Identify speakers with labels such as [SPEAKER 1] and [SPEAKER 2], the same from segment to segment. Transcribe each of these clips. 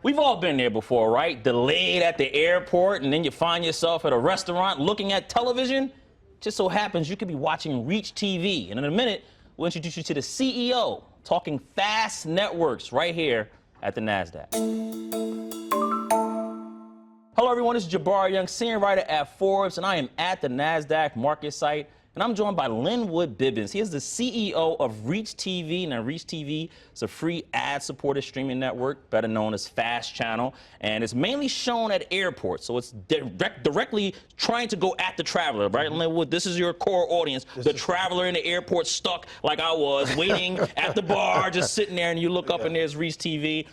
[SPEAKER 1] We've all been there before, right? Delayed at the airport, and then you find yourself at a restaurant looking at television. Just so happens you could be watching ReachTV. And in a minute, we'll introduce you to the CEO talking fast networks right here at the Nasdaq. Hello, everyone. This is Jabari Young, senior writer at Forbes, and I am at the Nasdaq MarketSite. And I'm joined by Lynnwood Bibbens. He is the CEO of ReachTV. Now, ReachTV is a free ad-supported streaming network, better known as Fast Channel, and it's mainly shown at airports. So it's directly trying to go at the traveler, right? Lynnwood, this is your core audience, the traveler in the airport stuck like I was, waiting at the bar, just sitting there, and you look up and there's ReachTV.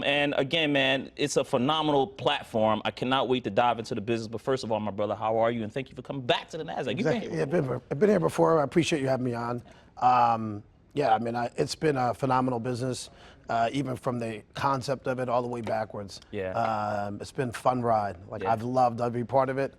[SPEAKER 1] And again, man, it's a phenomenal platform. I cannot wait to dive into the business. But first of all, my brother, how are you? And thank you for coming back to the Nasdaq.
[SPEAKER 2] Exactly. I've been here before. I appreciate you having me on. Yeah, I mean, it's been a phenomenal business, even from the concept of it all the way backwards.
[SPEAKER 1] Yeah.
[SPEAKER 2] It's been a fun ride. Like, I've loved every part of it,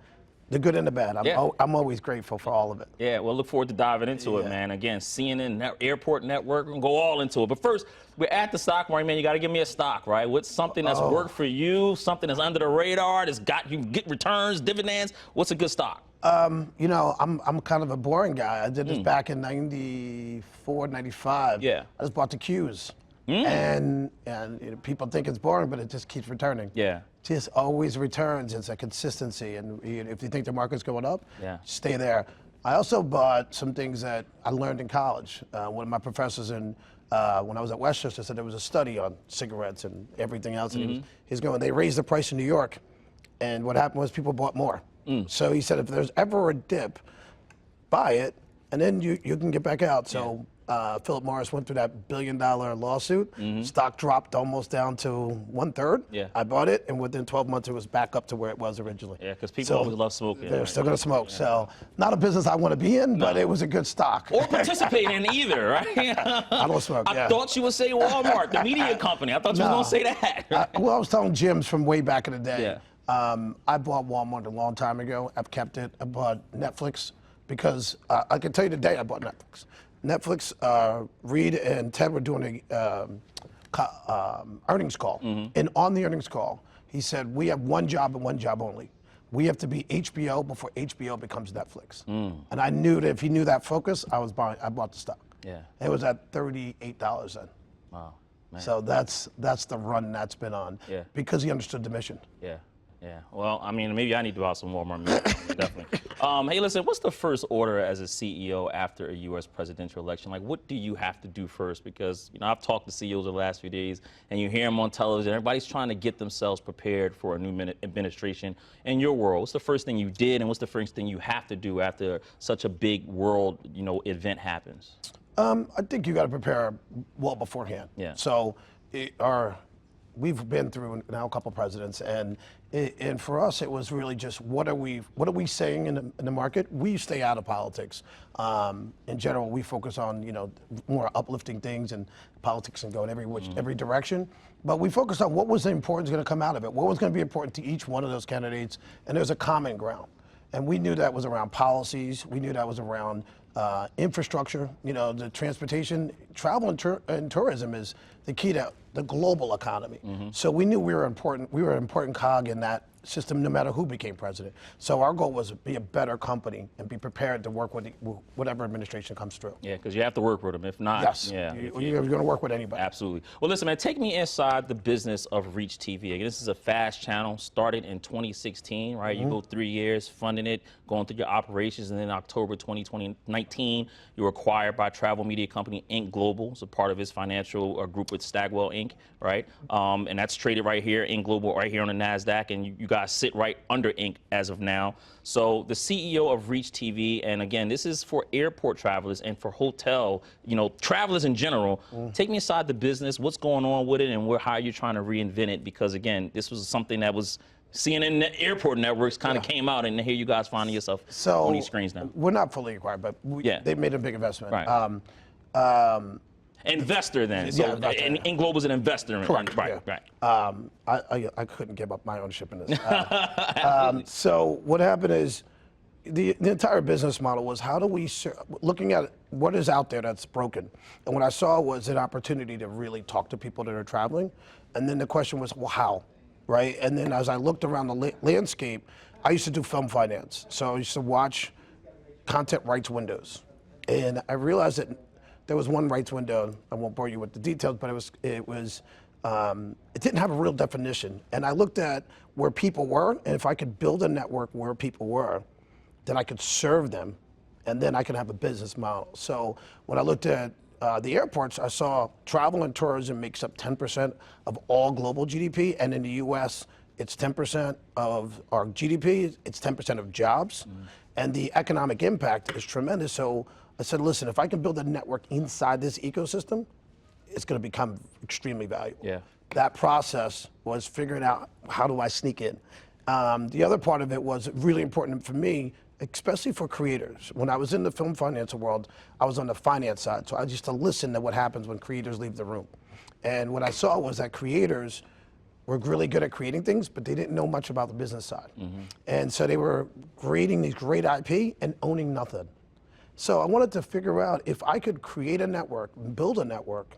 [SPEAKER 2] the good and the bad. I'm always grateful for all of it.
[SPEAKER 1] Yeah, well, look forward to diving into it, man. Again, CNN, Airport Network, we're going to go all into it. But first, we're at the stock market, man. You got to give me a stock, right? What's something that's worked for you, something that's under the radar, that's got you get returns, dividends? What's a good stock?
[SPEAKER 2] You know, I'm kind of a boring guy. I did this back in 94, 95.
[SPEAKER 1] Yeah.
[SPEAKER 2] I just bought the Qs. And you know, people think it's boring, but it just keeps returning.
[SPEAKER 1] Yeah.
[SPEAKER 2] Just always returns. It's a consistency. And if you think the market's going up, stay there. I also bought some things that I learned in college. One of my professors when I was at Westchester said there was a study on cigarettes and everything else. And he's going, they raised the price in New York. And what happened was people bought more. So he said, if there's ever a dip, buy it, and then you can get back out. So Philip Morris went through that $1 billion lawsuit. Stock dropped almost down to 1/3.
[SPEAKER 1] Yeah.
[SPEAKER 2] I bought it, and within 12 months, it was back up to where it was originally.
[SPEAKER 1] Yeah, because people always love smoking.
[SPEAKER 2] They're still going to smoke. So not a business I want to be in, but it was a good stock.
[SPEAKER 1] Or participate in either, right?
[SPEAKER 2] I don't smoke,
[SPEAKER 1] I thought you would say Walmart, the media company. I thought you were going to say that.
[SPEAKER 2] Well, I was telling Jim's from way back in the day. I bought Walmart a long time ago. I've kept it. I bought Netflix because I can tell you the day I bought Netflix. Netflix, Reed and Ted were doing a earnings call. And on the earnings call, he said, we have one job and one job only. We have to be HBO before HBO becomes Netflix. And I knew that if he knew that focus, I bought the stock.
[SPEAKER 1] Yeah.
[SPEAKER 2] It was at $38 then.
[SPEAKER 1] Wow. Man.
[SPEAKER 2] So that's the run that's been on.
[SPEAKER 1] Yeah.
[SPEAKER 2] Because he understood the mission.
[SPEAKER 1] Yeah. Yeah, well, I mean, maybe I need to buy some Walmart milk, definitely. Hey, listen, what's the first order as a CEO after a U.S. presidential election? Like, what do you have to do first? Because, you know, I've talked to CEOs the last few days, and you hear them on television. Everybody's trying to get themselves prepared for a new administration. In your world, what's the first thing you did, and what's the first thing you have to do after such a big world, you know, event happens?
[SPEAKER 2] I think you got to prepare well beforehand.
[SPEAKER 1] Yeah.
[SPEAKER 2] So, we've been through now a couple presidents, and for us it was really just what are we saying in the market. We stay out of politics. In general, we focus on, you know, more uplifting things, and politics can go in every direction. But we focus on what was important going to come out of it, what was going to be important to each one of those candidates, and there's a common ground. And we knew that was around policies. We knew that was around infrastructure. You know, the transportation, travel, and tourism is the key to the global economy. So we knew we were important. We were an important cog in that system, no matter who became president. So our goal was to be a better company and be prepared to work with whatever administration comes through.
[SPEAKER 1] Yeah, because you have to work with them. If not,
[SPEAKER 2] you're going to work with anybody.
[SPEAKER 1] Absolutely. Well, listen, man, take me inside the business of ReachTV. Again, this is a fast channel, started in 2016, right? You go 3 years funding it, going through your operations, and then in October 2019, you were acquired by travel media company Inc. Global. It's a part of its financial group with Stagwell Inc., right? And that's traded right here, Inc. Global, right here on the Nasdaq, and you guys sit right under Inc. as of now. So the CEO of ReachTV, and again, this is for airport travelers and for hotel, you know, travelers in general. Take me inside the business. What's going on with it, and how are you trying to reinvent it? Because again, this was something that was CNN Airport Networks kind of came out, and here you guys finding yourself on these screens now.
[SPEAKER 2] We're not fully acquired, but they made a big investment.
[SPEAKER 1] Right. Investor then. So Inc. Global is an investor.
[SPEAKER 2] Correct.
[SPEAKER 1] Right.
[SPEAKER 2] I couldn't give up my ownership in this. So what happened is the entire business model was how do we, looking at what is out there that's broken. And what I saw was an opportunity to really talk to people that are traveling. And then the question was, well, how, right? And then as I looked around the landscape, I used to do film finance. So I used to watch content rights windows. And I realized that there was one rights window, I won't bore you with the details, but it didn't have a real definition. And I looked at where people were, and if I could build a network where people were, then I could serve them, and then I could have a business model. So when I looked at the airports, I saw travel and tourism makes up 10% of all global GDP, and in the US, it's 10% of our GDP, it's 10% of jobs, and the economic impact is tremendous. So I said, listen, if I can build a network inside this ecosystem, it's gonna become extremely valuable.
[SPEAKER 1] Yeah.
[SPEAKER 2] That process was figuring out how do I sneak in. The other part of it was really important for me, especially for creators. When I was in the film finance world, I was on the finance side, so I used to listen to what happens when creators leave the room. And what I saw was that creators were really good at creating things, but they didn't know much about the business side. And so they were creating these great IP and owning nothing. So I wanted to figure out if I could create a network, build a network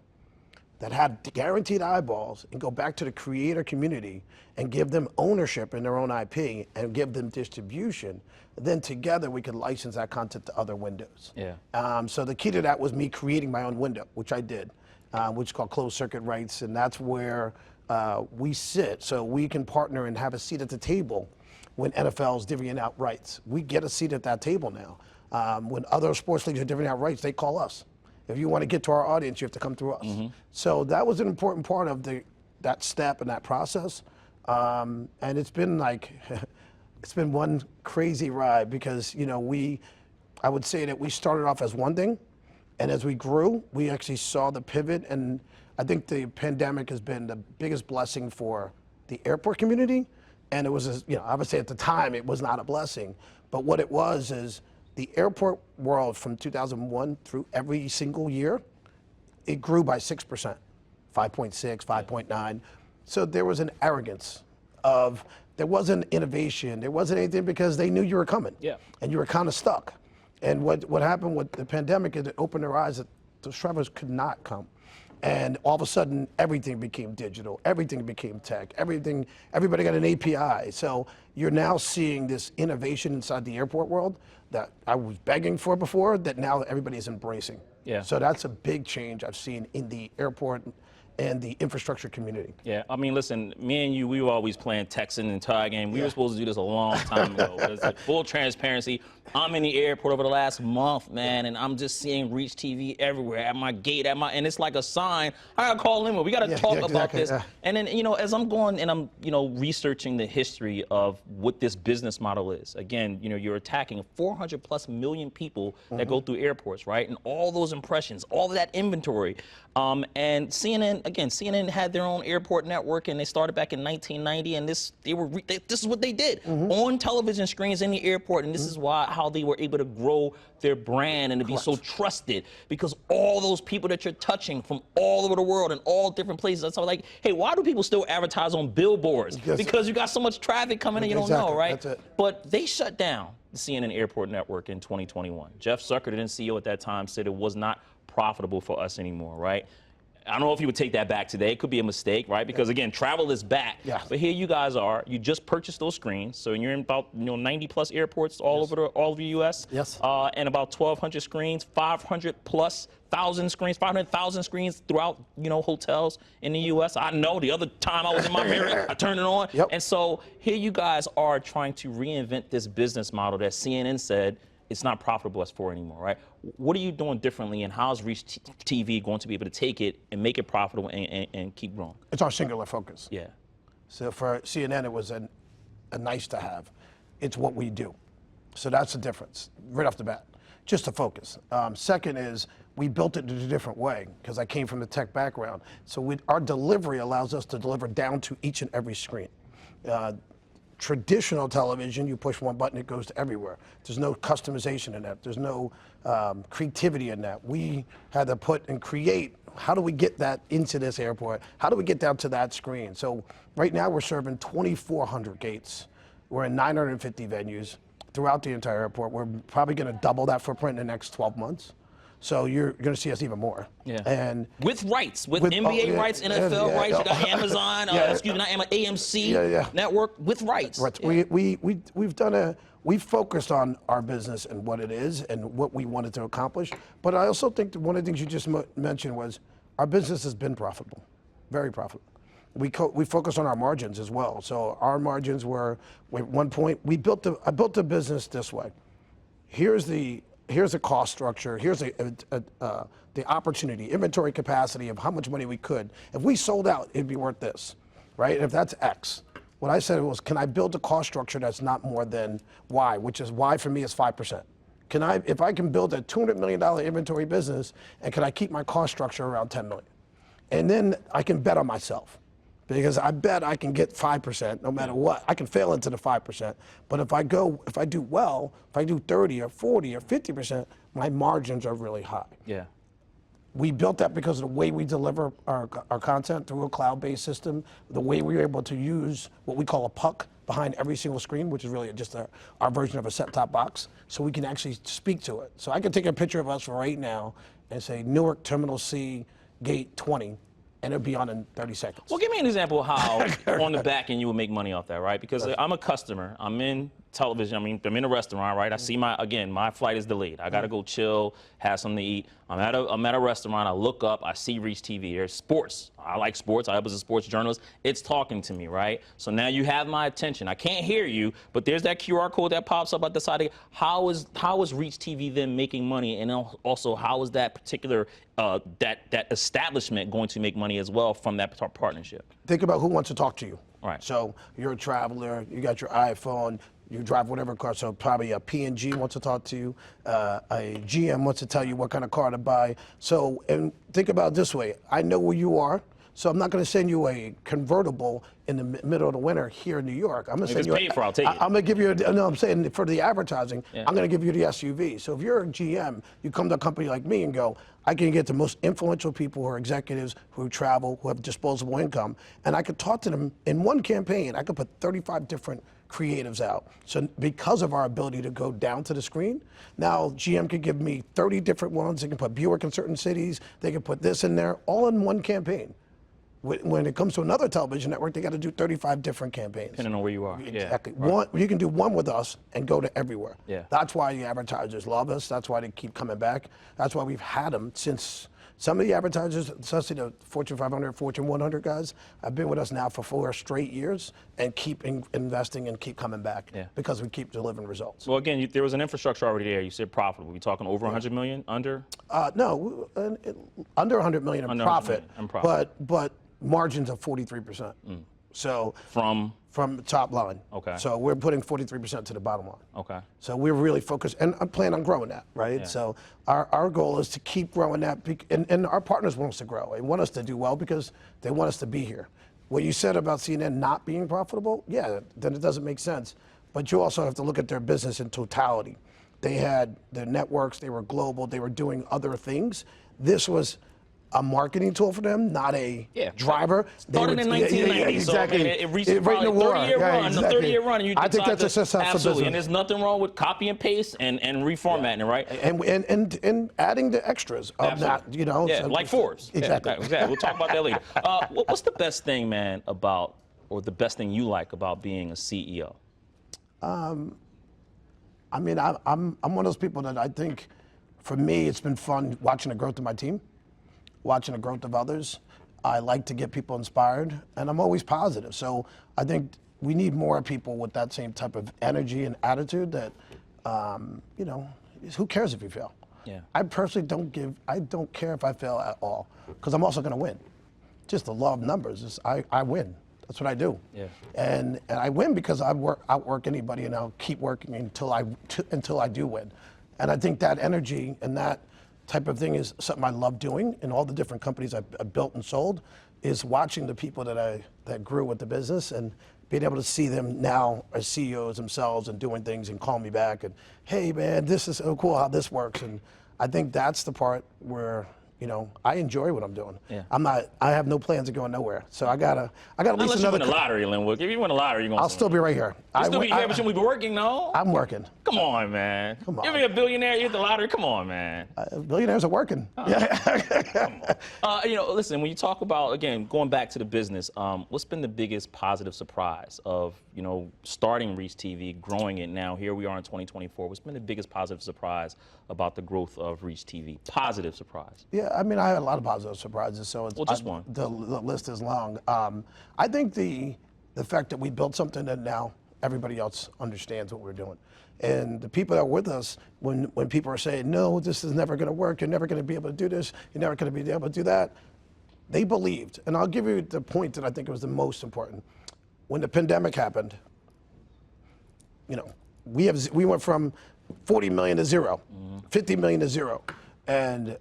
[SPEAKER 2] that had guaranteed eyeballs and go back to the creator community and give them ownership in their own IP and give them distribution, then together we could license that content to other windows.
[SPEAKER 1] Yeah.
[SPEAKER 2] So the key to that was me creating my own window, which I did, which is called closed circuit rights, and that's where we sit. So we can partner and have a seat at the table when NFL's divvying out rights. We get a seat at that table now. When other sports leagues are divvying out rights, they call us. If you want to get to our audience, you have to come through us. So that was an important part of that step and that process. And it's been like, it's been one crazy ride because, you know, I would say that we started off as one thing, and as we grew, we actually saw the pivot, and I think the pandemic has been the biggest blessing for the airport community. And it was, you know, I would say at the time it was not a blessing, but what it was is the airport world from 2001 through every single year, it grew by 6%, 5.6, 5.9. So there was an arrogance of, there wasn't innovation, there wasn't anything because they knew you were coming.
[SPEAKER 1] Yeah.
[SPEAKER 2] And you were kind of stuck. And what happened with the pandemic is it opened their eyes that those travelers could not come. And all of a sudden, everything became digital, everything became tech, everybody got an API. So you're now seeing this innovation inside the airport world that I was begging for before, that now everybody is embracing.
[SPEAKER 1] Yeah.
[SPEAKER 2] So that's a big change I've seen in the airport and the infrastructure community.
[SPEAKER 1] Yeah, I mean, listen, me and you, we were always playing Texan and tag game. We were supposed to do this a long time ago. It's like full transparency. I'm in the airport over the last month, man, and I'm just seeing ReachTV everywhere, at my gate, and it's like a sign. I gotta call Lynnwood. We gotta talk about this. And then, you know, as I'm going and I'm, you know, researching the history of what this business model is. Again, you know, you're attacking 400+ million people that go through airports, right? And all those impressions, all of that inventory. And CNN had their own airport network, and they started back in 1990. And this is what they did on television screens in the airport, and this is how they were able to grow their brand and to be so trusted, because all those people that you're touching from all over the world and all different places. That's how, like, hey, why do people still advertise on billboards? Because you got so much traffic coming in, you don't know, right?
[SPEAKER 2] That's it.
[SPEAKER 1] But they shut down the CNN Airport Network in 2021. Jeff Zucker, the CEO at that time, said it was not profitable for us anymore, right? I don't know if you would take that back today. It could be a mistake, right? Because again, travel is back.
[SPEAKER 2] Yeah.
[SPEAKER 1] But here you guys are. You just purchased those screens, so you're in about 90+ airports all over the U.S.
[SPEAKER 2] Yes.
[SPEAKER 1] And about 1,200 screens, 500,000 screens throughout hotels in the U.S. I know the other time I was in my mirror, I turned it on, and so here you guys are trying to reinvent this business model that CNN said it's not profitable as for anymore, right? What are you doing differently, and how's ReachTV going to be able to take it and make it profitable and keep growing?
[SPEAKER 2] It's our singular focus.
[SPEAKER 1] Yeah.
[SPEAKER 2] So for CNN, it was a nice to have. It's what we do. So that's the difference right off the bat, just to focus. Second is we built it in a different way because I came from the tech background. So our delivery allows us to deliver down to each and every screen. Traditional television, you push one button, it goes to everywhere. There's no customization in that. There's no creativity in that. We had to put and create, how do we get that into this airport? How do we get down to that screen? So right now we're serving 2,400 gates. We're in 950 venues, throughout the entire airport. We're probably going to double that footprint in the next 12 months. So you're going to see us even more.
[SPEAKER 1] Yeah.
[SPEAKER 2] And
[SPEAKER 1] with rights, with NBA rights, NFL rights, you got Amazon, excuse me, not AMC network with rights.
[SPEAKER 2] Right. Yeah. We've focused on our business and what it is and what we wanted to accomplish. But I also think that one of the things you just mentioned was our business has been profitable, very profitable. We focus on our margins as well. So our margins were, at one point, I built the business this way. Here's the cost structure. Here's the opportunity, inventory capacity of how much money we could. If we sold out, it'd be worth this, right? And if that's X. What I said was, can I build a cost structure that's not more than Y, which is Y for me is 5%. If I can build a $200 million inventory business, and can I keep my cost structure around 10 million? And then I can bet on myself. Because I bet I can get 5% no matter what. I can fail into the 5%. But if I do well, if I do 30 or 40 or 50%, my margins are really high.
[SPEAKER 1] Yeah.
[SPEAKER 2] We built that because of the way we deliver our content through a cloud-based system, the way we were able to use what we call a puck behind every single screen, which is really just our version of a set-top box, so we can actually speak to it. So I can take a picture of us right now and say, Newark Terminal C, Gate 20, and it'll be on in 30 seconds.
[SPEAKER 1] Well, give me an example of how on the back end you will make money off that, right? Because I'm a customer. I'm in television. I'm in a restaurant, right? I see my flight is delayed. I got to go chill, have something to eat. I'm at a restaurant. I look up. I see ReachTV. There's sports. I like sports. I was a sports journalist. It's talking to me, right? So now you have my attention. I can't hear you, but there's that QR code that pops up at the side. How is ReachTV then making money, and also how is that particular that establishment going to make money as well from that partnership?
[SPEAKER 2] Think about who wants to talk to you.
[SPEAKER 1] Right.
[SPEAKER 2] So you're a traveler. You got your iPhone. You drive whatever car, so probably a P&G wants to talk to you, a GM wants to tell you what kind of car to buy. So, and think about it this way, I know where you are, so I'm not going to send you a convertible in the middle of the winter here in New York. I'm going to send you
[SPEAKER 1] paid for, I'll take it.
[SPEAKER 2] I'm going to give you, no, I'm saying for the advertising, I'm going to give you the SUV. So if you're a GM, you come to a company like me and go, I can get the most influential people who are executives, who travel, who have disposable income, and I could talk to them in one campaign. I could put 35 different creatives out. So because of our ability to go down to the screen, now GM could give me 30 different ones. They can put Buick in certain cities. They can put this in there, all in one campaign. When it comes to another television network, they got to do 35 different campaigns.
[SPEAKER 1] Depending on where you are.
[SPEAKER 2] Exactly.
[SPEAKER 1] Yeah, right.
[SPEAKER 2] You can do one with us and go to everywhere.
[SPEAKER 1] Yeah.
[SPEAKER 2] That's why the advertisers love us. That's why they keep coming back. That's why we've had them since. Some of the advertisers, especially the Fortune 500, Fortune 100 guys, have been with us now for 4 straight years and keep investing and keep coming back because we keep delivering results.
[SPEAKER 1] Well, again, there was an infrastructure already there. You said profitable. We talking over 100 million, under?
[SPEAKER 2] No, under 100 million in profit, but margins of 43%. So from the top line.
[SPEAKER 1] Okay.
[SPEAKER 2] So we're putting 43% to the bottom line.
[SPEAKER 1] Okay.
[SPEAKER 2] So we're really focused, and I plan on growing that, right?
[SPEAKER 1] Yeah.
[SPEAKER 2] So our goal is to keep growing that, and our partners want us to grow. They want us to do well because they want us to be here. What you said about CNN not being profitable, yeah, then it doesn't make sense. But you also have to look at their business in totality. They had their networks, they were global, they were doing other things. This was a marketing tool for them, not a driver.
[SPEAKER 1] Started in 1990,
[SPEAKER 2] exactly.
[SPEAKER 1] So it reached probably a 30-year run,
[SPEAKER 2] exactly.
[SPEAKER 1] a 30-year run. And you
[SPEAKER 2] I think that's a successful
[SPEAKER 1] absolutely,
[SPEAKER 2] business.
[SPEAKER 1] and there's nothing wrong with copy and paste and reformatting it, right?
[SPEAKER 2] And adding the extras of that, you know.
[SPEAKER 1] Yeah,
[SPEAKER 2] so,
[SPEAKER 1] like Forbes.
[SPEAKER 2] Exactly.
[SPEAKER 1] Yeah, exactly. We'll talk about that later. What's the best thing, man, about, or the best thing you like about being a CEO?
[SPEAKER 2] I mean, I'm one of those people that I think, for me, it's been fun watching the growth of my team, watching the growth of others. I like to get people inspired, and I'm always positive. So I think we need more people with that same type of energy and attitude that, you know, who cares if you fail?
[SPEAKER 1] Yeah.
[SPEAKER 2] I personally don't care if I fail at all, because I'm also going to win. Just the law of numbers is I win. That's what I do. Yeah. And I win because I outwork anybody, and I'll keep working until I do win. And I think that energy and that type of thing is something I love doing in all the different companies I've built and sold, is watching the people that grew with the business and being able to see them now as CEOs themselves and doing things and call me back and, hey man, this is so cool how this works. And I think that's the part where you know, I enjoy what I'm doing.
[SPEAKER 1] Yeah.
[SPEAKER 2] I have no plans of going nowhere. So I gotta at least
[SPEAKER 1] Unless you
[SPEAKER 2] another.
[SPEAKER 1] win the lottery, Lynnwood. If you win the lottery, you're going to
[SPEAKER 2] I'll still be right here.
[SPEAKER 1] You'll still be here, but you'll be working, no?
[SPEAKER 2] I'm working.
[SPEAKER 1] Come on, man.
[SPEAKER 2] Come on.
[SPEAKER 1] You'll be a billionaire, you hit the lottery. Come on, man.
[SPEAKER 2] Billionaires are working.
[SPEAKER 1] You know, listen, when you talk about, again, going back to the business, what's been the biggest positive surprise of, you know, starting ReachTV, growing it now? Here we are in 2024. What's been the biggest positive surprise about the growth of ReachTV? Positive surprise.
[SPEAKER 2] Yeah, I mean, I had a lot of positive surprises, so it's,
[SPEAKER 1] well, just one.
[SPEAKER 2] The list is long. I think the fact that we built something that now everybody else understands what we're doing. And the people that are with us, when people are saying, no, this is never going to work, you're never going to be able to do this, you're never going to be able to do that, they believed. And I'll give you the point that I think was the most important. When the pandemic happened, you know, we went from 40 million to zero, 50 million to zero, and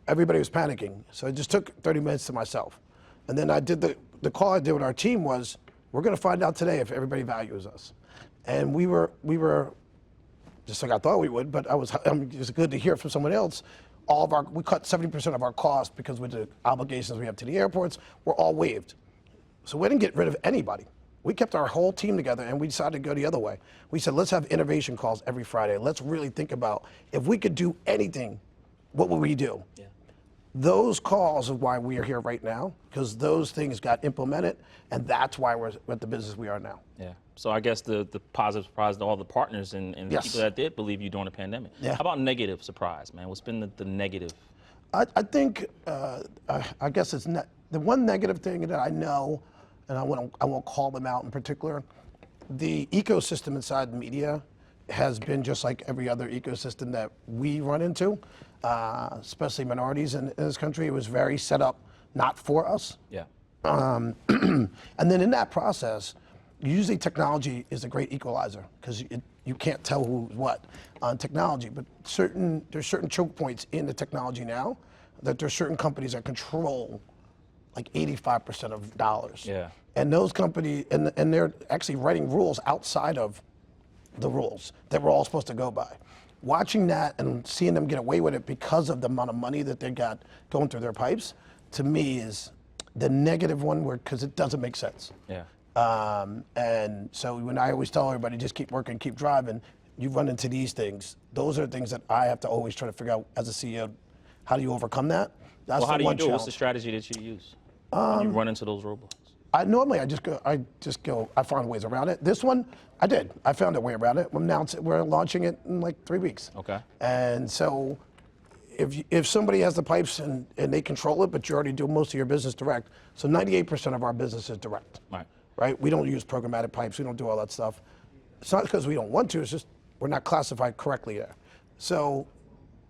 [SPEAKER 2] everybody was panicking. So I just took 30 minutes to myself. And then I did the call I did with our team was, we're going to find out today if everybody values us. And we were just like I thought we would, but it was good to hear from someone else. We cut 70% of our costs because with the obligations we have to the airports, were all waived. So we didn't get rid of anybody. We kept our whole team together and we decided to go the other way. We said, let's have innovation calls every Friday. Let's really think about if we could do anything, what would we do? Yeah. Those calls are why we are here right now, because those things got implemented, and that's why we're at the business we are now.
[SPEAKER 1] Yeah. So I guess the positive surprise to all the partners and the
[SPEAKER 2] Yes.
[SPEAKER 1] people that did believe you during the pandemic.
[SPEAKER 2] Yeah.
[SPEAKER 1] How about negative surprise, man? What's been the negative?
[SPEAKER 2] I think, I guess it's the one negative thing that I know, and I won't call them out in particular, the ecosystem inside the media has been just like every other ecosystem that we run into, especially minorities in this country. It was very set up not for us.
[SPEAKER 1] Yeah.
[SPEAKER 2] And then in that process, usually technology is a great equalizer because you can't tell who's what on technology, but there's certain choke points in the technology now that there's certain companies that control like 85% of dollars.
[SPEAKER 1] Yeah.
[SPEAKER 2] And those companies, and they're actually writing rules outside of the rules that we're all supposed to go by. Watching that and seeing them get away with it because of the amount of money that they got going through their pipes, to me is the negative one, because it doesn't make sense.
[SPEAKER 1] Yeah.
[SPEAKER 2] And so when I always tell everybody, just keep working, keep driving, you run into these things. Those are things that I have to always try to figure out as a CEO, how do you overcome that? That's
[SPEAKER 1] Well, how
[SPEAKER 2] the
[SPEAKER 1] do you
[SPEAKER 2] one
[SPEAKER 1] do it? What's
[SPEAKER 2] challenge.
[SPEAKER 1] the strategy that you use when you run into those roadblocks?
[SPEAKER 2] Normally I find ways around it. This one, I found a way around it. We're launching it in like 3 weeks.
[SPEAKER 1] Okay.
[SPEAKER 2] And so if somebody has the pipes and they control it, but you already do most of your business direct, so 98% of our business is direct. Right? We don't use programmatic pipes, we don't do all that stuff. It's not because we don't want to, it's just we're not classified correctly there. So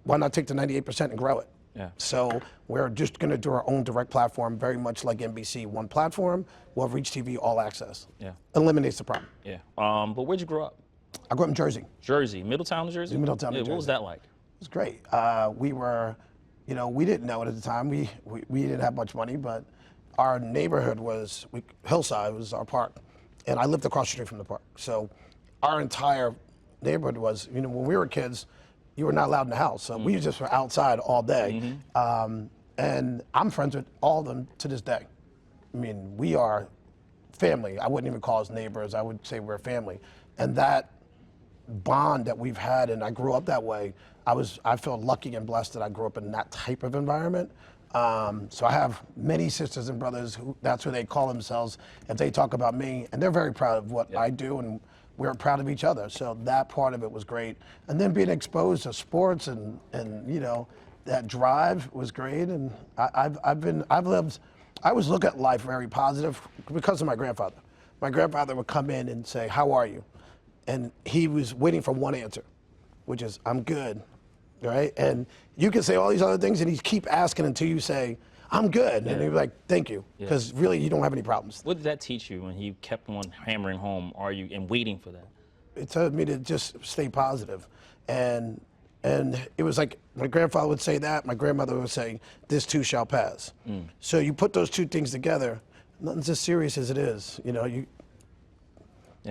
[SPEAKER 2] why not take the 98% and grow it?
[SPEAKER 1] Yeah.
[SPEAKER 2] So we're just going to do our own direct platform, very much like NBC, one platform. We'll have ReachTV all access.
[SPEAKER 1] Yeah.
[SPEAKER 2] Eliminates the problem.
[SPEAKER 1] Yeah. But where'd you grow up?
[SPEAKER 2] I grew up in Jersey.
[SPEAKER 1] Jersey, Middletown, New Jersey?
[SPEAKER 2] Middletown, New
[SPEAKER 1] Yeah,
[SPEAKER 2] Jersey.
[SPEAKER 1] what was that like?
[SPEAKER 2] It was great. We were, we didn't know it at the time. We didn't have much money, but our neighborhood was, Hillside was our park. And I lived across the street from the park. So our entire neighborhood was, when we were kids, you were not allowed in the house. So we just were outside all day. And I'm friends with all of them to this day. I mean, we are family. I wouldn't even call us neighbors. I would say we're family. And that bond that we've had, and I grew up that way, I feel lucky and blessed that I grew up in that type of environment. So I have many sisters and brothers who that's who they call themselves if they talk about me, and they're very proud of what I do, and we're proud of each other. So that part of it was great. And then being exposed to sports and that drive was great. And I always look at life very positive because of my grandfather. My grandfather would come in and say, "How are you?" And he was waiting for one answer, which is, "I'm good." Right? And you can say all these other things and he keep asking until you say, "I'm good." And he'd be like, "Thank you." Because really you don't have any problems.
[SPEAKER 1] What did that teach you when he kept on hammering home, and waiting for that?
[SPEAKER 2] It taught me to just stay positive. And it was like my grandfather would say that, my grandmother would say, "This too shall pass." So you put those two things together, nothing's as serious as it is.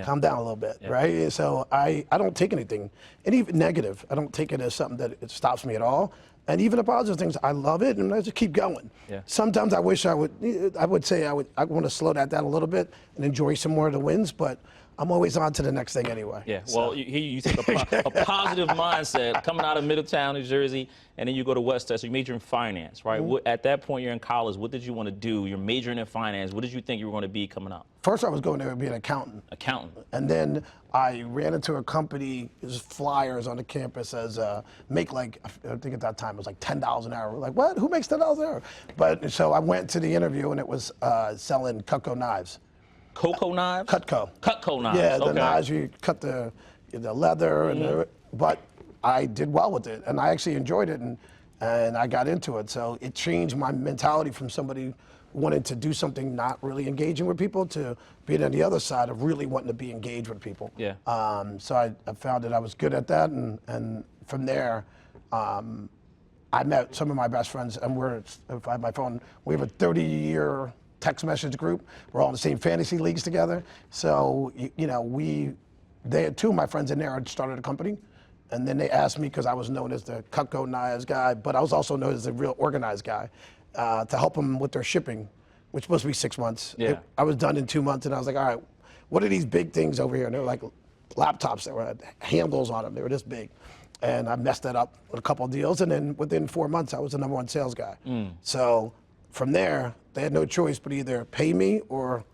[SPEAKER 2] Calm down a little bit, right? And so I don't take anything, and even negative, I don't take it as something that it stops me at all. And even the positive things, I love it, and I just keep going.
[SPEAKER 1] Yeah.
[SPEAKER 2] Sometimes I wish I would say I want to slow that down a little bit and enjoy some more of the wins, but I'm always on to the next thing anyway.
[SPEAKER 1] Yeah,
[SPEAKER 2] So.
[SPEAKER 1] well, you take a positive mindset coming out of Middletown, New Jersey, and then you go to West Tech, so you major in finance, right? At that point, you're in college. What did you want to do? You're majoring in finance. What did you think you were going to be coming up?
[SPEAKER 2] First, I was going to be an accountant.
[SPEAKER 1] Accountant.
[SPEAKER 2] And then I ran into a company, there's flyers on the campus as make like, I think at that time it was like $10 an hour. We're like, what? Who makes $10 an hour? But so I went to the interview, and it was selling Cutco knives.
[SPEAKER 1] Cocoa knives?
[SPEAKER 2] Cutco.
[SPEAKER 1] Cutco knives.
[SPEAKER 2] Yeah, the
[SPEAKER 1] okay.
[SPEAKER 2] knives, you cut the leather, and but I did well with it, and I actually enjoyed it, and I got into it. So it changed my mentality from somebody wanting to do something not really engaging with people to being on the other side of really wanting to be engaged with people.
[SPEAKER 1] Yeah.
[SPEAKER 2] So I found that I was good at that, and from there, I met some of my best friends, and if I have my phone, we have a 30-year text message group. We're all in the same fantasy leagues together. So, you know, they had two of my friends in there had started a company. And then they asked me, because I was known as the Cutco knives guy, but I was also known as the real organized guy, to help them with their shipping, which was supposed to be 6 months.
[SPEAKER 1] Yeah.
[SPEAKER 2] I was done in 2 months, and I was like, all right, what are these big things over here? And they were like laptops that had handles on them. They were this big. And I messed that up with a couple of deals, and then within 4 months, I was the #1 sales guy. So from there, they had no choice but either pay me or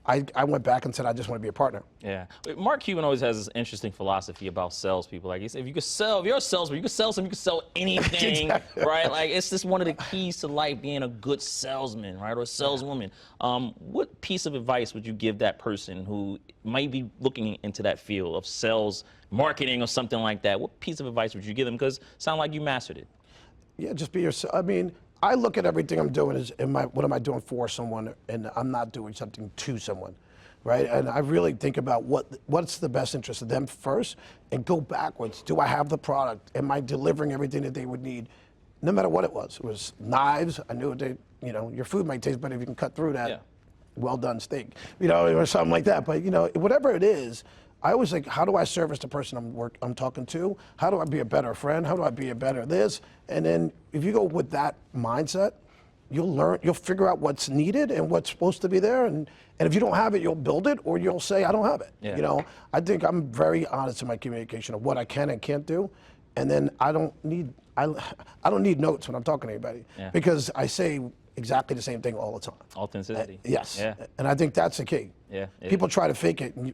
[SPEAKER 2] I went back and said, I just want to be a partner.
[SPEAKER 1] Yeah. Mark Cuban always has this interesting philosophy about salespeople. Like he said, if you're a salesman, you can sell something, you can sell anything,
[SPEAKER 2] Exactly.
[SPEAKER 1] right? Like it's just one of the keys to life, being a good salesman, right? Or a saleswoman. What piece of advice would you give that person who might be looking into that field of sales, marketing, or something like that? What piece of advice would you give them? Because it sounds like you mastered it.
[SPEAKER 2] Yeah, just be yourself. I mean, I look at everything I'm doing as, what am I doing for someone, and I'm not doing something to someone, right? And I really think about what's the best interest of them first, and go backwards. Do I have the product? Am I delivering everything that they would need, no matter what it was? It was knives. I knew your food might taste better if you can cut through that well done steak, or something like that. But whatever it is, I always think, how do I service the person I'm talking to? How do I be a better friend? How do I be a better this? And then if you go with that mindset, you'll figure out what's needed and what's supposed to be there. And if you don't have it, you'll build it, or you'll say, I don't have it.
[SPEAKER 1] Yeah.
[SPEAKER 2] I think I'm very honest in my communication of what I can and can't do. And then I don't need notes when I'm talking to anybody, because I say exactly the same thing all the time.
[SPEAKER 1] Authenticity.
[SPEAKER 2] Yes.
[SPEAKER 1] Yeah.
[SPEAKER 2] And I think that's the key.
[SPEAKER 1] Yeah.
[SPEAKER 2] People try to fake it, and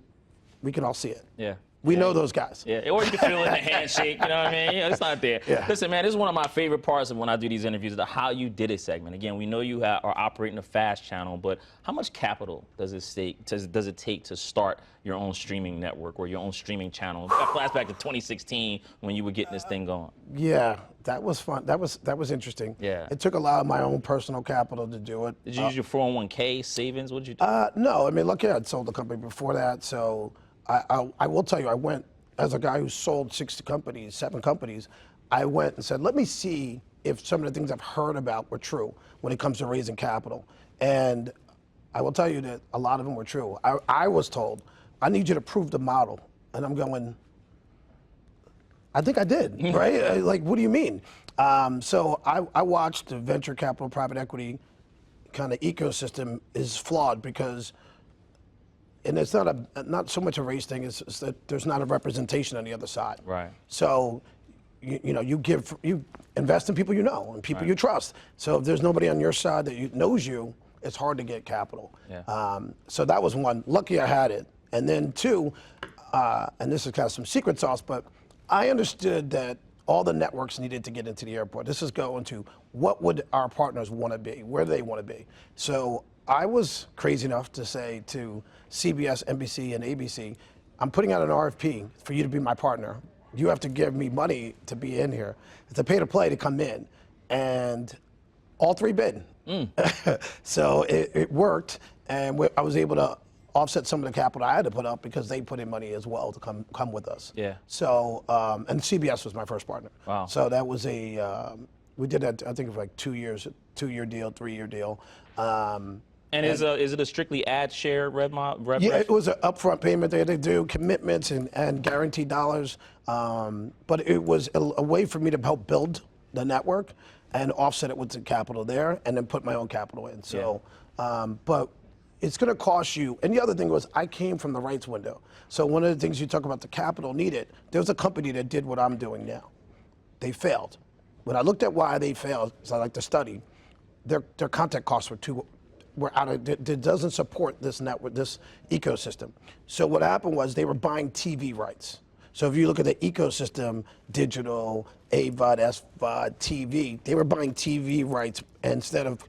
[SPEAKER 2] we can all see it.
[SPEAKER 1] Yeah.
[SPEAKER 2] We know those guys.
[SPEAKER 1] Yeah, or you can feel it in the handshake, you know what I mean? Yeah, it's not there.
[SPEAKER 2] Yeah.
[SPEAKER 1] Listen, man, this is one of my favorite parts of when I do these interviews, the how you did it segment. Again, we know you are operating a fast channel, but how much capital does it take to start your own streaming network or your own streaming channel? Got flashback to 2016 when you were getting this thing going.
[SPEAKER 2] Yeah, that was fun. That was interesting.
[SPEAKER 1] Yeah.
[SPEAKER 2] It took a lot of my own personal capital to do it.
[SPEAKER 1] Did you use your 401k savings? What did you do?
[SPEAKER 2] No, I mean, look, I'd sold the company before that, so I will tell you, I went as a guy who sold 7 companies. I went and said, let me see if some of the things I've heard about were true when it comes to raising capital. And I will tell you that a lot of them were true. I was told, I need you to prove the model. And I'm going, I think I did, right? Like, what do you mean? So I watched the venture capital, private equity kind of ecosystem is flawed because, and it's not so much a race thing, it's that there's not a representation on the other side. Right. So, you invest in people you know and people you trust. So if there's nobody on your side that knows you, it's hard to get capital. Yeah. So that was one. Lucky I had it. And then 2, and this is kind of some secret sauce, but I understood that all the networks needed to get into the airport. This is going to what would our partners want to be, where do they want to be. So I was crazy enough to say to CBS, NBC, and ABC, I'm putting out an RFP for you to be my partner. You have to give me money to be in here. It's a pay to play to come in. And all 3 bid. So it worked, and I was able to offset some of the capital I had to put up because they put in money as well to come with us. Yeah. So, and CBS was my first partner. Wow. So that was we did that, I think, for like 2 years, 2-year deal, 3-year deal.
[SPEAKER 1] And is it a strictly ad share rev?
[SPEAKER 2] Yeah, it was an upfront payment. They had to do commitments and guaranteed dollars. But it was a way for me to help build the network and offset it with the capital there, and then put my own capital in. So, but it's going to cost you. And the other thing was, I came from the rights window. So one of the things you talk about the capital needed, there was a company that did what I'm doing now. They failed. When I looked at why they failed, because I like to study, their content costs were out of, it doesn't support this network, this ecosystem. So what happened was they were buying TV rights. So if you look at the ecosystem, digital, AVOD, SVOD, TV, they were buying TV rights instead of,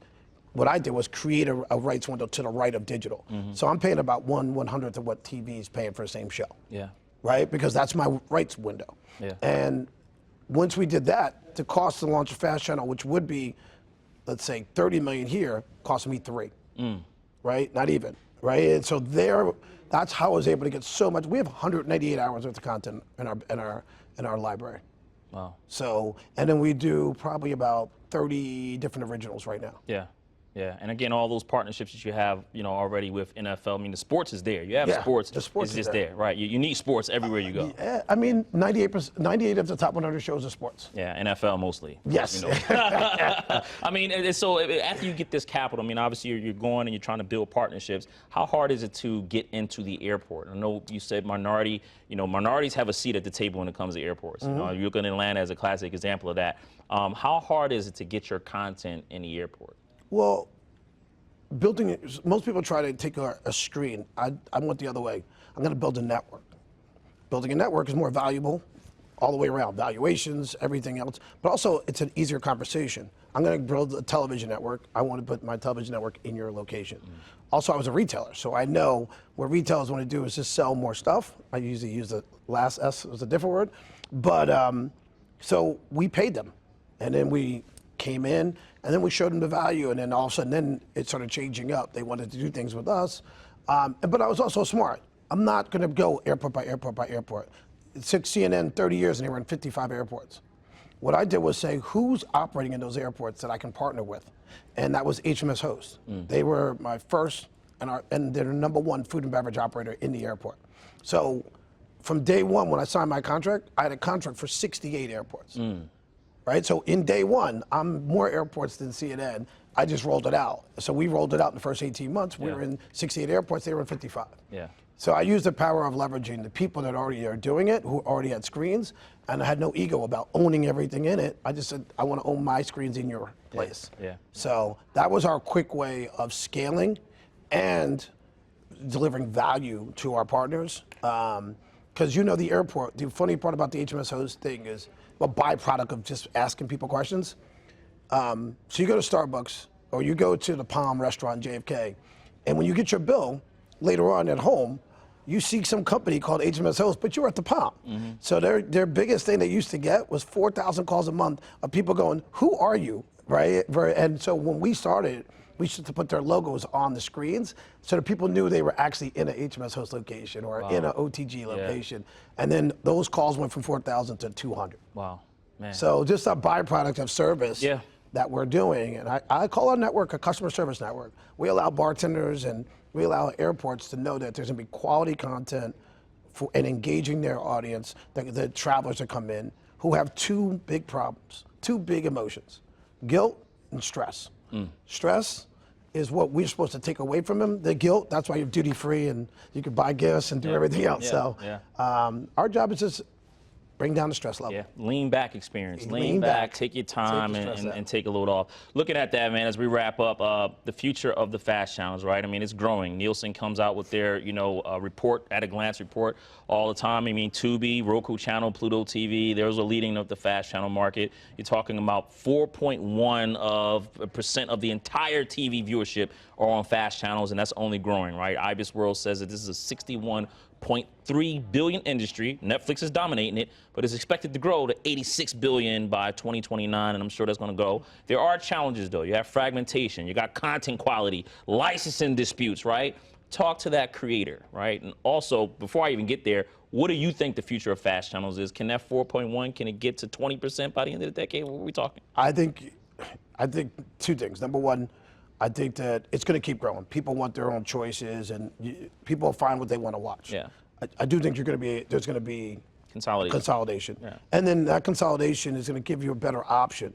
[SPEAKER 2] what I did was create a rights window to the right of digital. So I'm paying about 1/100th of what TV is paying for the same show.
[SPEAKER 1] Yeah.
[SPEAKER 2] Right? Because that's my rights window.
[SPEAKER 1] Yeah.
[SPEAKER 2] And once we did that, the cost to launch a fast channel, which would be, let's say, 30 million here, cost me 3. Right? Not even. Right? And so that's how I was able to get so much. We have 198 hours worth of content in our library.
[SPEAKER 1] Wow.
[SPEAKER 2] So, and then we do probably about 30 different originals right now.
[SPEAKER 1] Yeah. Yeah, and again, all those partnerships that you have, already with NFL. I mean, the sports is there. You have sports.
[SPEAKER 2] The sports
[SPEAKER 1] is just
[SPEAKER 2] there.
[SPEAKER 1] right? You need sports everywhere you go.
[SPEAKER 2] Yeah, I mean, 98 of the top 100 shows are sports.
[SPEAKER 1] Yeah, NFL mostly.
[SPEAKER 2] Yes.
[SPEAKER 1] I mean, so after you get this capital, I mean, obviously you're going and you're trying to build partnerships. How hard is it to get into the airport? I know you said minorities have a seat at the table when it comes to airports. You're going to Atlanta as a classic example of that. How hard is it to get your content in the airport?
[SPEAKER 2] Well, most people try to take a screen. I went the other way. I'm going to build a network. Building a network is more valuable all the way around, valuations, everything else, but also it's an easier conversation. I'm going to build a television network. I want to put my television network in your location. Also, I was a retailer, so I know what retailers want to do is just sell more stuff. I usually use the last S, it was a different word, but so we paid them, and then we came in, and then we showed them the value, and then all of a sudden, then it started changing up. They wanted to do things with us, but I was also smart. I'm not going to go airport by airport by airport. It took CNN 30 years, and they were in 55 airports. What I did was say, who's operating in those airports that I can partner with? And that was HMS Host. They were my first, and they're the #1 food and beverage operator in the airport. So from day one, when I signed my contract, I had a contract for 68 airports. Right? So in day one, I'm more airports than CNN. I just rolled it out. So we rolled it out in the first 18 months. We were in 68 airports, they were in 55.
[SPEAKER 1] Yeah.
[SPEAKER 2] So I used the power of leveraging the people that already are doing it, who already had screens, and I had no ego about owning everything in it. I just said, I want to own my screens in your place.
[SPEAKER 1] Yeah.
[SPEAKER 2] So that was our quick way of scaling and delivering value to our partners. Because the airport, the funny part about the HMS Host thing is a byproduct of just asking people questions. So you go to Starbucks or you go to the Palm restaurant in JFK, and when you get your bill later on at home, you see some company called HMS Host, but you're at the Palm. So their biggest thing they used to get was 4,000 calls a month of people going, who are you, right? And so when we started, we used to put their logos on the screens so that people knew they were actually in an HMS Host location or in an OTG location. And then those calls went from 4,000 to 200.
[SPEAKER 1] Wow, man.
[SPEAKER 2] So just a byproduct of service that we're doing. And I call our network a customer service network. We allow bartenders and we allow airports to know that there's gonna be quality content and engaging their audience, the travelers that come in, who have 2 big problems, 2 big emotions, guilt and stress. Stress is what we're supposed to take away from them. The guilt, that's why you're duty free and you can buy gifts and do everything else. So our job is just bring down the stress level.
[SPEAKER 1] Yeah, lean back experience. Lean back, take your time and take a load off. Looking at that, man, as we wrap up, the future of the fast channels, right? I mean, it's growing. Nielsen comes out with their, report, at a glance report all the time. I mean, Tubi, Roku channel, Pluto TV, those are leading up the fast channel market. You're talking about 4.1% of the entire TV viewership are on fast channels, and that's only growing, right? Ibis World says that this is a 61.3 billion industry. Netflix is dominating it, but it's expected to grow to 86 billion by 2029, and I'm sure that's going to go. There are challenges, though. You have fragmentation, you got content quality, licensing disputes, right? Talk to that creator, right? And also, before I even get there, what do you think the future of fast channels is? Can that 4.1, can it get to 20% by the end of the decade? What are we talking?
[SPEAKER 2] I think 2 things. Number one, I think that it's going to keep growing. People want their own choices, and people find what they want to watch.
[SPEAKER 1] Yeah.
[SPEAKER 2] I do think there's going to be Consolidation.
[SPEAKER 1] Yeah.
[SPEAKER 2] And then that consolidation is going to give you a better option.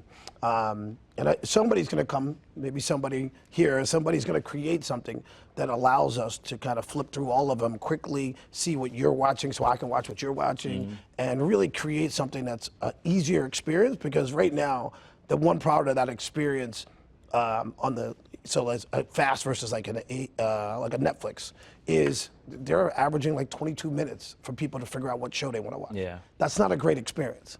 [SPEAKER 2] Somebody's going to come, maybe somebody here, somebody's going to create something that allows us to kind of flip through all of them quickly, see what you're watching so I can watch what you're watching, and really create something that's an easier experience, because right now, the one part of that experience so as a fast versus like a Netflix is they're averaging like 22 minutes for people to figure out what show they want to watch.
[SPEAKER 1] Yeah.
[SPEAKER 2] That's not a great experience.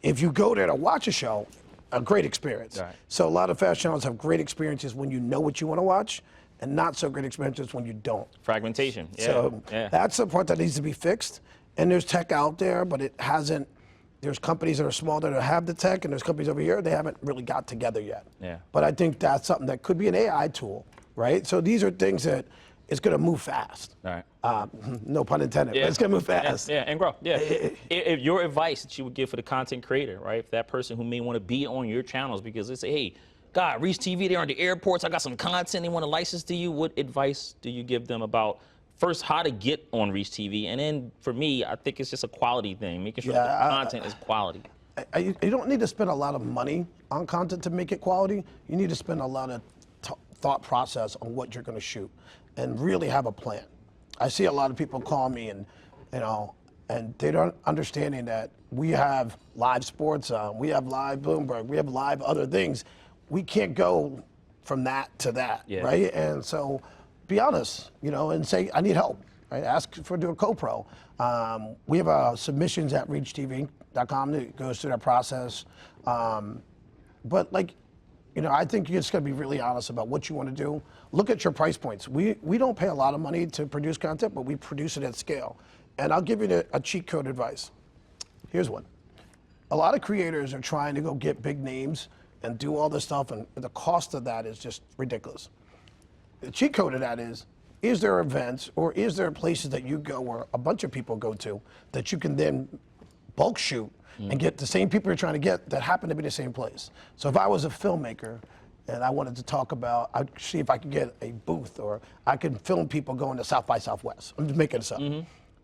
[SPEAKER 2] If you go there to watch a show, a great experience.
[SPEAKER 1] Right.
[SPEAKER 2] So a lot of fast channels have great experiences when you know what you want to watch, and not so great experiences when you don't.
[SPEAKER 1] Fragmentation. Yeah.
[SPEAKER 2] So
[SPEAKER 1] yeah.
[SPEAKER 2] that's the part that needs to be fixed. And there's tech out there, but it hasn't. There's companies that are small that have the tech, and there's companies over here, they haven't really got together yet.
[SPEAKER 1] Yeah.
[SPEAKER 2] But I think that's something that could be an AI tool, right? So these are things that it's going to move fast.
[SPEAKER 1] All right.
[SPEAKER 2] No pun intended,
[SPEAKER 1] Yeah.
[SPEAKER 2] but it's going to move fast.
[SPEAKER 1] Yeah, and grow. Yeah. If your advice that you would give for the content creator, right? For that person who may want to be on your channels because they say, hey, God, ReachTV, they're on the airports, I got some content they want to license to you. What advice do you give them about first how to get on ReachTV? And then for me, I think it's just a quality thing, making sure that the content is quality.
[SPEAKER 2] You don't need to spend a lot of money on content to make it quality. You need to spend a lot of thought process on what you're going to shoot and really have a plan. I see a lot of people call me and they don't understanding that we have live sports on, we have live Bloomberg, we have live other things. We can't go from that to that, right? And so be honest, and say, I need help, right? Ask for do a co-pro. We have submissions at reachtv.com that goes through that process. But I think you're just gonna be really honest about what you want to do. Look at your price points. We don't pay a lot of money to produce content, but we produce it at scale. And I'll give you a cheat code advice. Here's one. A lot of creators are trying to go get big names and do all this stuff, and the cost of that is just ridiculous. The cheat code of that is there events or is there places that you go where a bunch of people go to that you can then bulk shoot and get the same people you're trying to get that happen to be the same place? So if I was a filmmaker and I wanted to talk about, I'd see if I could get a booth, or I could film people going to South by Southwest. I'm just making this up.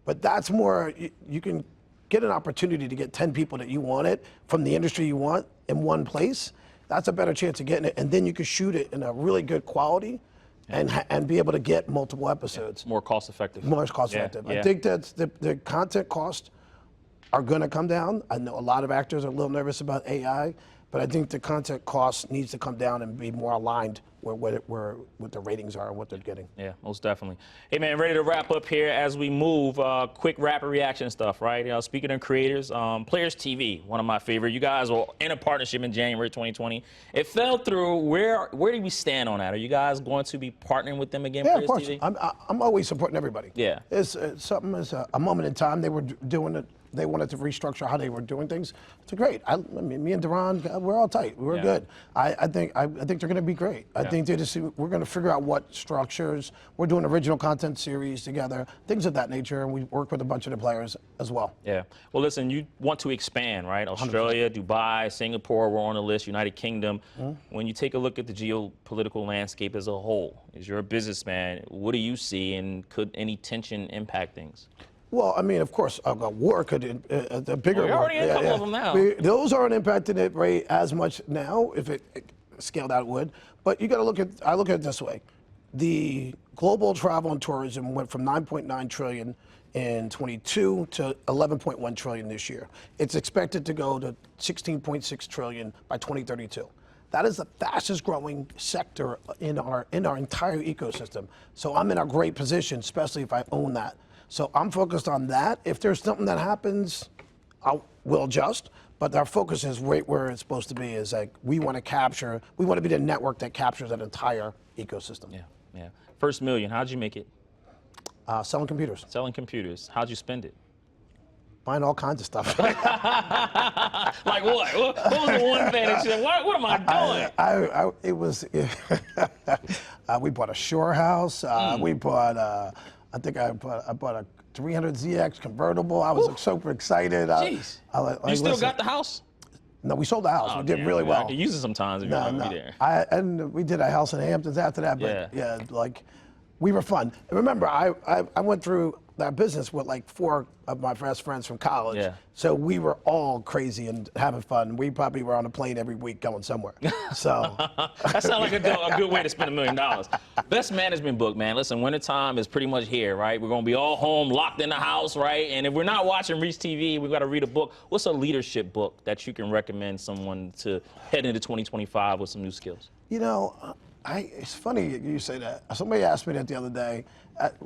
[SPEAKER 2] But that's more, you can get an opportunity to get 10 people that you wanted from the industry you want in one place. That's a better chance of getting it. And then you can shoot it in a really good quality and be able to get multiple episodes.
[SPEAKER 1] More cost effective.
[SPEAKER 2] More cost effective. I think that's the content costs are going to come down. I know a lot of actors are a little nervous about AI, but I think the content cost needs to come down and be more aligned where what the ratings are and what they're getting.
[SPEAKER 1] Yeah, most definitely. Hey man, ready to wrap up here as we move. Quick rapid reaction stuff, right? Speaking of creators, Players TV, one of my favorite. You guys were in a partnership in January 2020. It fell through. Where do we stand on that? Are you guys going to be partnering with them again?
[SPEAKER 2] Yeah,
[SPEAKER 1] Players
[SPEAKER 2] of course.
[SPEAKER 1] TV?
[SPEAKER 2] I'm always supporting everybody.
[SPEAKER 1] Yeah.
[SPEAKER 2] It's something is a moment in time. They were doing it. They wanted to restructure how they were doing things. It's great. I mean, me and Duran, we're all tight. We're good. I think they're going to be great. I think we're going to figure out what structures. We're doing original content series together, things of that nature, and we work with a bunch of the players as well.
[SPEAKER 1] Yeah. Well, listen, you want to expand, right? Australia, 100%. Dubai, Singapore, we're on the list. United Kingdom. When you take a look at the geopolitical landscape as a whole, as you're a businessman, what do you see, and could any tension impact things?
[SPEAKER 2] Well, I mean, of course, a war could, the bigger war.
[SPEAKER 1] We're already in a couple of them now.
[SPEAKER 2] Those aren't impacting it right as much now. If it scaled out, it would. But you got to look at, I look at it this way. The global travel and tourism went from 9.9 trillion in 22 to 11.1 trillion this year. It's expected to go to 16.6 trillion by 2032. That is the fastest growing sector in our entire ecosystem. So I'm in a great position, especially if I own that. So I'm focused on that. If there's something that happens, we'll adjust. But our focus is right where it's supposed to be. Is like we want to be the network that captures that entire ecosystem.
[SPEAKER 1] Yeah. First million, how'd you make it?
[SPEAKER 2] Selling computers.
[SPEAKER 1] Selling computers. How'd you spend it?
[SPEAKER 2] Buying all kinds of stuff.
[SPEAKER 1] Like what? What was the one thing that you said, what am I doing?
[SPEAKER 2] We bought a shore house. We bought, I bought a 300ZX convertible. I was super excited.
[SPEAKER 1] Jeez. You still got the house?
[SPEAKER 2] No, we sold the house. We did really well.
[SPEAKER 1] I could use it sometimes if you're going to be there.
[SPEAKER 2] And we did a house in the Hamptons after that. But we were fun. And remember, I went through that business with like 4 of my best friends from college.
[SPEAKER 1] Yeah.
[SPEAKER 2] So we were all crazy and having fun. We probably were on a plane every week going somewhere. So
[SPEAKER 1] that sounds like a good way to spend $1 million. Best management book, man. Listen, wintertime is pretty much here, right? We're gonna be all home, locked in the house, right? And if we're not watching ReachTV, we've got to read a book. What's a leadership book that you can recommend someone to head into 2025 with some new skills?
[SPEAKER 2] You know, it's funny you say that. Somebody asked me that the other day,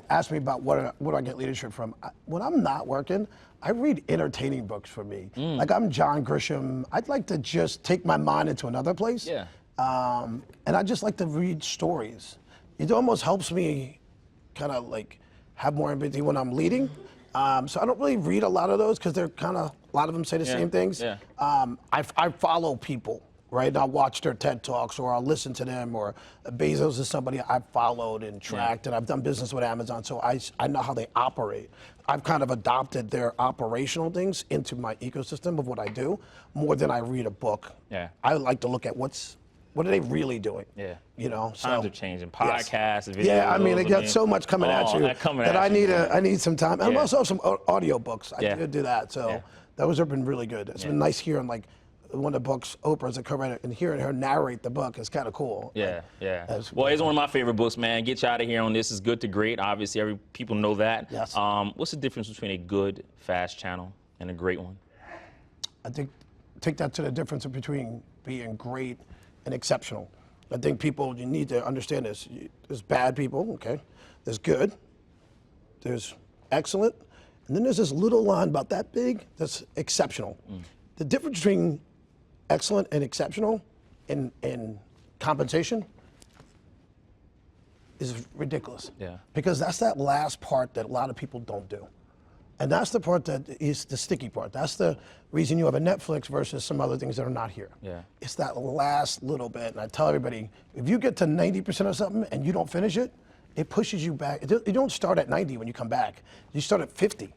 [SPEAKER 2] asked me about where do I get leadership from. When I'm not working, I read entertaining books for me. Like I'm John Grisham. I'd like to just take my mind into another place.
[SPEAKER 1] Yeah.
[SPEAKER 2] And I just like to read stories. It almost helps me kind of like have more empathy when I'm leading. So I don't really read a lot of those because they're kind of, a lot of them say the same things.
[SPEAKER 1] Yeah.
[SPEAKER 2] I follow people. Right, I'll watch their TED Talks or I'll listen to them, or Bezos is somebody I've followed and tracked, and I've done business with Amazon, so I know how they operate. I've kind of adopted their operational things into my ecosystem of what I do more than I read a book.
[SPEAKER 1] Yeah.
[SPEAKER 2] I like to look at what are they really doing?
[SPEAKER 1] Yeah.
[SPEAKER 2] You know,
[SPEAKER 1] Times are changing. Podcasts, videos.
[SPEAKER 2] Yeah, I mean, they got so much coming at you that I need some time. And I also have some audio books. I do that, so those have been really good. It's been nice hearing like one of the books, Oprah's a co-writer, and hearing her narrate the book is kind of cool.
[SPEAKER 1] Yeah, yeah. Well, it's one of my favorite books, man. Get you out of here on this. Is good to great. Obviously, people know that.
[SPEAKER 2] Yes.
[SPEAKER 1] What's the difference between a good, fast channel and a great one?
[SPEAKER 2] I think take that to the difference between being great and exceptional. I think people, you need to understand this. There's bad people, okay? There's good. There's excellent. And then there's this little line about that big that's exceptional. The difference between excellent and exceptional in compensation is ridiculous.
[SPEAKER 1] Yeah.
[SPEAKER 2] Because that's that last part that a lot of people don't do. And that's the part that is the sticky part. That's the reason you have a Netflix versus some other things that are not here.
[SPEAKER 1] Yeah.
[SPEAKER 2] It's that last little bit. And I tell everybody, if you get to 90% of something and you don't finish it, it pushes you back. You don't start at 90 when you come back. You start at 50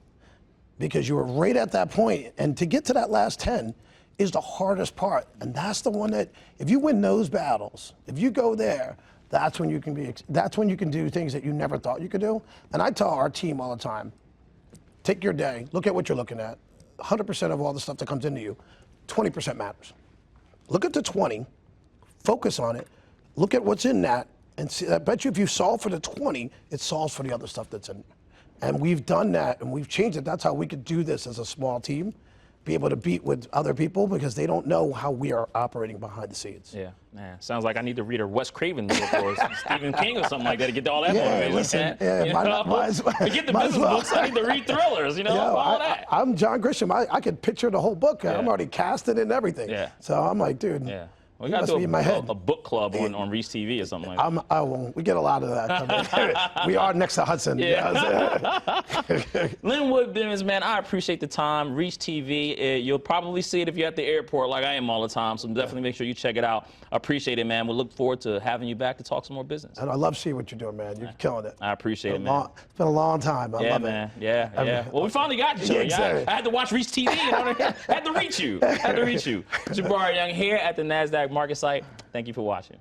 [SPEAKER 2] because you were right at that point. And to get to that last 10 is the hardest part. And that's the one that, if you win those battles, if you go there, that's when you can do things that you never thought you could do. And I tell our team all the time, take your day, look at what you're looking at. 100% of all the stuff that comes into you, 20% matters. Look at the 20, focus on it, look at what's in that, and see, I bet you if you solve for the 20, it solves for the other stuff that's in there. And we've done that, and we've changed it. That's how we could do this as a small team, be able to beat with other people because they don't know how we are operating behind the scenes.
[SPEAKER 1] Yeah, man. Sounds like I need to read a Wes Craven book or Stephen King or something like that to get all that motivation.
[SPEAKER 2] Listen,
[SPEAKER 1] forget the business books. I need to read thrillers, all that.
[SPEAKER 2] I'm John Grisham. I could picture the whole book. Yeah. I'm already casted and everything.
[SPEAKER 1] Yeah.
[SPEAKER 2] So I'm like, dude.
[SPEAKER 1] Yeah. We got to do a book club on ReachTV or something like that.
[SPEAKER 2] I won't. We get a lot of that. We are next to Hudson.
[SPEAKER 1] Yeah. Lynnwood Bibbens, man, I appreciate the time. ReachTV, you'll probably see it if you're at the airport like I am all the time, so definitely make sure you check it out. I appreciate it, man. We'll look forward to having you back to talk some more business.
[SPEAKER 2] And I love seeing what you're doing, man. You're killing it.
[SPEAKER 1] I appreciate it, man.
[SPEAKER 2] It's been a long time. I love
[SPEAKER 1] man.
[SPEAKER 2] it.
[SPEAKER 1] Yeah. Well, we finally got you.
[SPEAKER 2] Exactly.
[SPEAKER 1] I had to watch ReachTV. I had to reach you. Jabari Young here at the Nasdaq MarketSite. Thank you for watching.